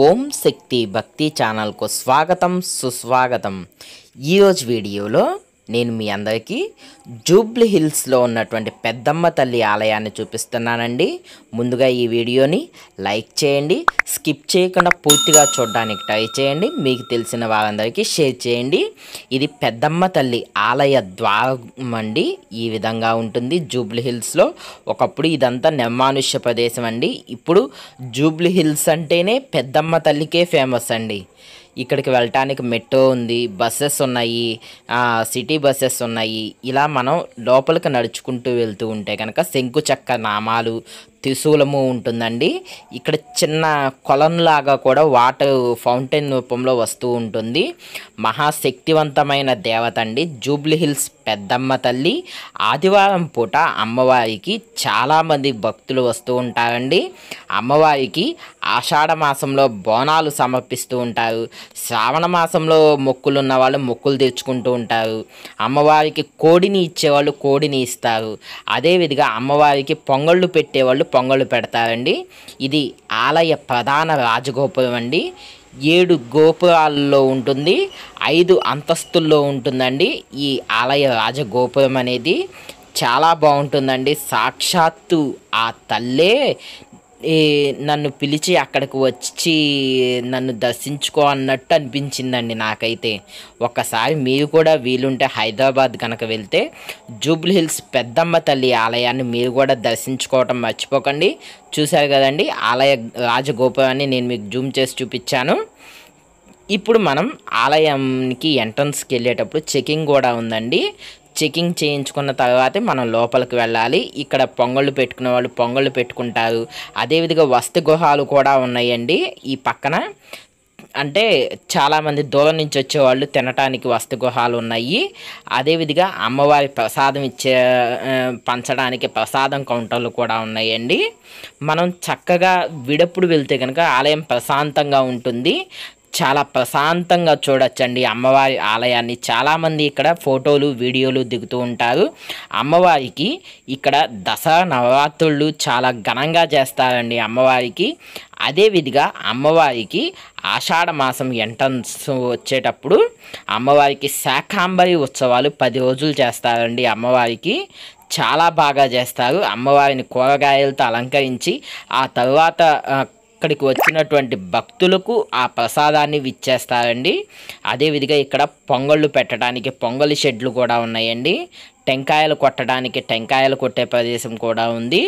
ఓం శక్తి భక్తి ఛానల్కు స్వాగతం సుస్వాగతం। ఈరోజు వీడియోలో నేను మీ అందరికీ జూబ్లీ హిల్స్లో ఉన్నటువంటి పెద్దమ్మ తల్లి ఆలయాన్ని చూపిస్తున్నానండి। ముందుగా ఈ వీడియోని లైక్ చేయండి, స్కిప్ చేయకుండా పూర్తిగా చూడడానికి ట్రై చేయండి, మీకు తెలిసిన వారందరికీ షేర్ చేయండి। ఇది పెద్దమ్మ తల్లి ఆలయ ద్వారం అండి, ఈ విధంగా ఉంటుంది జూబ్లీ హిల్స్లో। ఒకప్పుడు ఇదంతా నిర్మానుష్య ప్రదేశం అండి, ఇప్పుడు జూబ్లీ హిల్స్ అంటేనే పెద్దమ్మ తల్లికే ఫేమస్ అండి। ఇక్కడికి వెళ్ళటానికి మెట్రో ఉంది, బస్సెస్ ఉన్నాయి, సిటీ బస్సెస్ ఉన్నాయి। ఇలా మనం లోపలికి నడుచుకుంటూ వెళ్తూ ఉంటే కనుక శంకుచక్ర నామాలు, త్రిశూలము ఉంటుందండి। ఇక్కడ చిన్న కొలంలాగా కూడా వాటర్ ఫౌంటైన్ రూపంలో వస్తూ ఉంటుంది। మహాశక్తివంతమైన దేవత అండి జూబ్లీ హిల్స్ పెద్దమ్మ తల్లి। ఆదివారం పూట అమ్మవారికి చాలామంది భక్తులు వస్తూ ఉంటారండి। అమ్మవారికి ఆషాఢ మాసంలో బోనాలు సమర్పిస్తూ ఉంటారు, శ్రావణ మాసంలో మొక్కులు ఉన్న వాళ్ళు మొక్కులు తెచ్చుకుంటూ ఉంటారు, అమ్మవారికి కోడిని ఇచ్చేవాళ్ళు కోడిని ఇస్తారు, అదేవిధంగా అమ్మవారికి పొంగళ్ళు పెట్టేవాళ్ళు పొంగళ్ళు పెడతారండి। ఇది ఆలయ ప్రధాన రాజగోపురం అండి, 7 గోపురాల్లో ఉంటుంది, 5 అంతస్తుల్లో ఉంటుందండి। ఈ ఆలయ రాజగోపురం అనేది చాలా బాగుంటుందండి। సాక్షాత్తు ఆ తల్లే నన్ను పిలిచి అక్కడికి వచ్చి నన్ను దర్శించుకో అన్నట్టు అనిపించిందండి నాకైతే। ఒక్కసారి మీరు కూడా వీలుంటే హైదరాబాద్ కనుక వెళ్తే జూబ్లీ హిల్స్ పెద్దమ్మ తల్లి ఆలయాన్ని మీరు కూడా దర్శించుకోవటం మర్చిపోకండి। చూశారు కదండి ఆలయ రాజగోపురాన్ని నేను మీకు జూమ్ చేసి చూపించాను। ఇప్పుడు మనం ఆలయానికి ఎంట్రన్స్కి వెళ్ళేటప్పుడు చెకింగ్ కూడా ఉందండి, చెకింగ్ చేయించుకున్న తర్వాతే మనం లోపలికి వెళ్ళాలి। ఇక్కడ పొంగళ్ళు పెట్టుకునే వాళ్ళు పొంగళ్ళు పెట్టుకుంటారు, అదేవిధంగా వస్తు గృహాలు కూడా ఉన్నాయండి ఈ పక్కన। అంటే చాలామంది దూరం నుంచి వచ్చేవాళ్ళు తినటానికి వస్తు గృహాలు ఉన్నాయి, అదేవిధంగా అమ్మవారి ప్రసాదం పంచడానికి ప్రసాదం కౌంటర్లు కూడా ఉన్నాయండి। మనం చక్కగా విడప్పుడు వెళ్తే కనుక ఆలయం ప్రశాంతంగా ఉంటుంది, చాలా ప్రశాంతంగా చూడొచ్చండి అమ్మవారి ఆలయాన్ని। చాలామంది ఇక్కడ ఫోటోలు వీడియోలు దిగుతూ ఉంటారు। అమ్మవారికి ఇక్కడ దసరా నవరాత్రులు చాలా ఘనంగా చేస్తారండి అమ్మవారికి। అదేవిధంగా అమ్మవారికి ఆషాఢ మాసం ఎంట్రన్స్ వచ్చేటప్పుడు అమ్మవారికి శాకాంబరి ఉత్సవాలు 10 రోజులు చేస్తారండి అమ్మవారికి, చాలా బాగా చేస్తారు। అమ్మవారిని కూరగాయలతో అలంకరించి ఆ తర్వాత ఇక్కడికి వచ్చినటువంటి భక్తులకు ఆ ప్రసాదాన్ని విచ్చేస్తారండి। అదేవిధంగా ఇక్కడ పొంగళ్ళు పెట్టడానికి పొంగలి షెడ్లు కూడా ఉన్నాయండి, టెంకాయలు కొట్టడానికి టెంకాయలు కొట్టే ప్రదేశం కూడా ఉంది।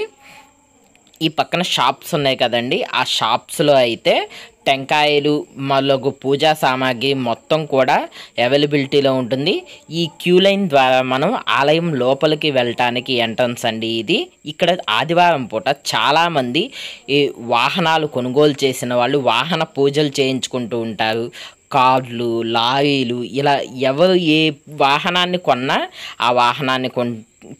ఈ పక్కన షాప్స్ ఉన్నాయి కదండి, ఆ షాప్స్లో అయితే టెంకాయలు మొదలగు పూజా సామాగ్రి మొత్తం కూడా అవైలబిలిటీలో ఉంటుంది। ఈ క్యూ లైన్ ద్వారా మనం ఆలయం లోపలికి వెళ్ళటానికి ఎంట్రన్స్ అండి ఇది। ఇక్కడ ఆదివారం పూట చాలామంది ఈ వాహనాలు కొనుగోలు చేసిన వాళ్ళు వాహన పూజలు చేయించుకుంటూ ఉంటారు, కార్లు లారీలు ఇలా ఎవరు ఏ వాహనాన్ని కొన్నా ఆ వాహనాన్ని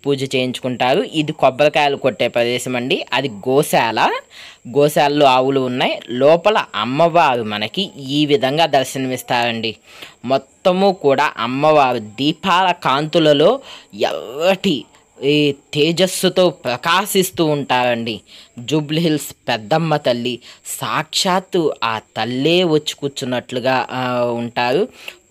పూజ చేయించుకుంటారు। ఇది కొబ్బరికాయలు కొట్టే ప్రదేశం అండి, అది గోశాలలో ఆవులు ఉన్నాయి। లోపల అమ్మవారు మనకి ఈ విధంగా దర్శనమిస్తారండి, మొత్తము కూడా అమ్మవారు దీపాల కాంతులలో ఎర్రటి ఈ తేజస్సుతో ప్రకాశిస్తూ ఉంటారండి। జూబ్లీ హిల్స్ పెద్దమ్మ తల్లి సాక్షాత్తు ఆ తల్లే వచ్చి కూర్చున్నట్లుగా ఉంటారు।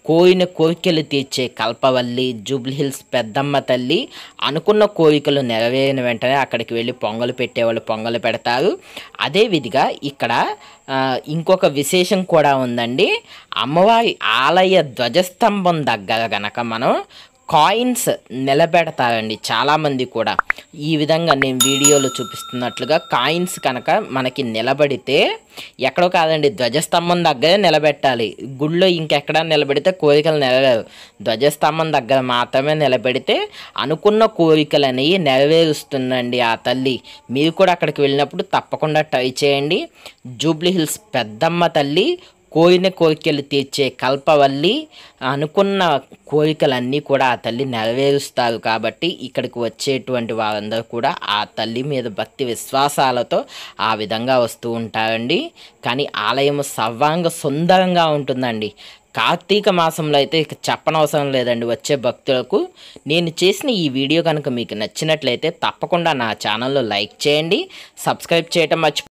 కోరిన కోరికలు తీర్చే కల్పవల్లి జూబ్లీ హిల్స్ పెద్దమ్మ తల్లి। అనుకున్న కోరికలు నెరవేరిన వెంటనే అక్కడికి వెళ్ళి పొంగలు పెట్టేవాళ్ళు పొంగలు పెడతారు। అదేవిధంగా ఇక్కడ ఇంకొక విశేషం కూడా ఉందండి, అమ్మవారి ఆలయ ధ్వజస్తంభం దగ్గర గనక మనం కాయిన్స్ నిలబెడతారండి చాలామంది కూడా। ఈ విధంగా నేను వీడియోలో చూపిస్తున్నట్లుగా కాయిన్స్ కనుక మనకి నిలబడితే ఎక్కడో కాదండి ధ్వజస్తంభం దగ్గరే నిలబెట్టాలి, గుళ్ళో ఇంకెక్కడా నిలబెడితే కోరికలు నెరవేరు, ధ్వజస్తంభం దగ్గర మాత్రమే నిలబెడితే అనుకున్న కోరికలు అనేవి నెరవేరుస్తుందండి ఆ తల్లి। మీరు కూడా అక్కడికి వెళ్ళినప్పుడు తప్పకుండా ట్రై చేయండి। జూబ్లీ హిల్స్ పెద్దమ్మ తల్లి కోరిన కోరికలు తీర్చే కల్పవల్లి, అనుకున్న కోరికలన్నీ కూడా ఆ తల్లి నెరవేరుస్తారు కాబట్టి ఇక్కడికి వచ్చేటువంటి వారందరూ కూడా ఆ తల్లి మీద భక్తి విశ్వాసాలతో ఆ విధంగా వస్తూ ఉంటారండి। కానీ ఆలయం సర్వాంగ సుందరంగా ఉంటుందండి। కార్తీక మాసంలో అయితే ఇక చెప్పనవసరం లేదండి వచ్చే భక్తులకు। నేను చేసిన ఈ వీడియో కనుక మీకు నచ్చినట్లయితే తప్పకుండా నా ఛానల్లో లైక్ చేయండి, సబ్స్క్రైబ్ చేయటం మర్చిపోకండి।